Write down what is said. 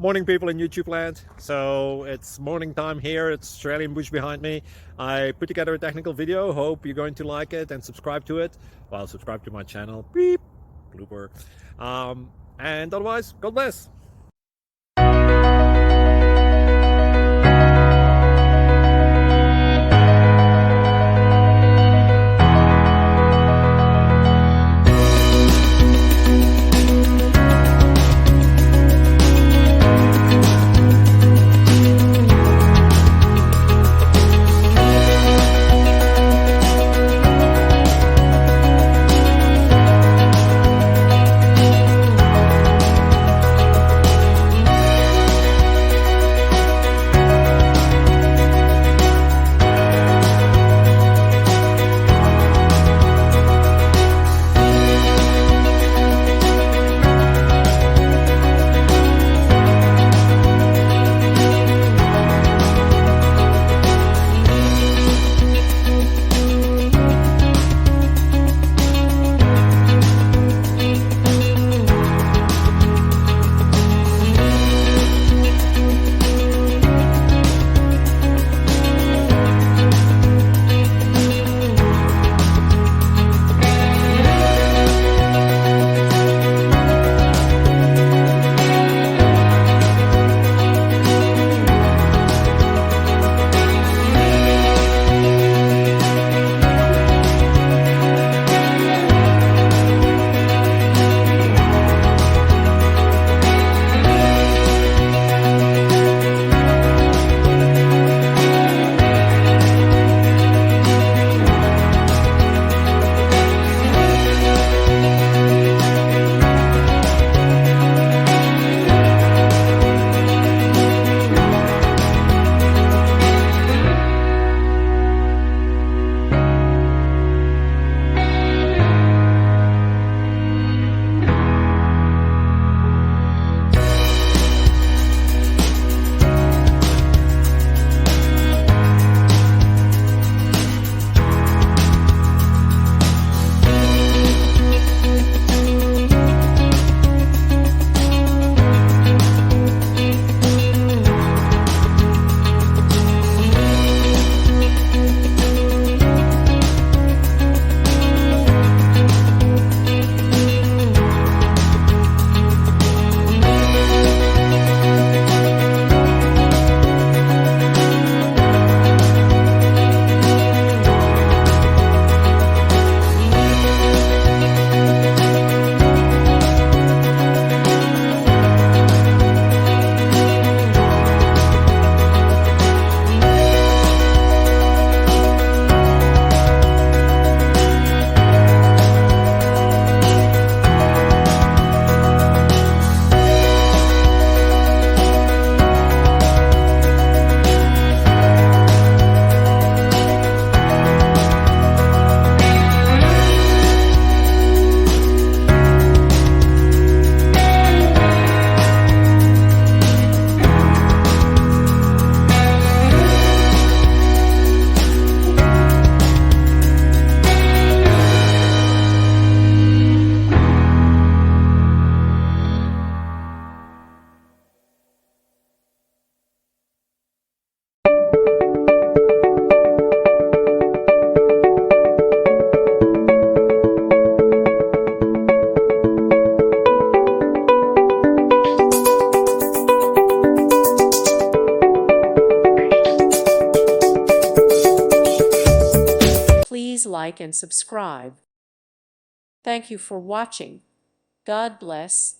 Morning, people in YouTube land. So it's morning time here. It's Australian bush behind me. I put together a technical video. Hope you're going to like it and subscribe to it. Well, subscribe to my channel. Beep. Blooper. And otherwise, God bless. Please like and subscribe. Thank you for watching. God bless.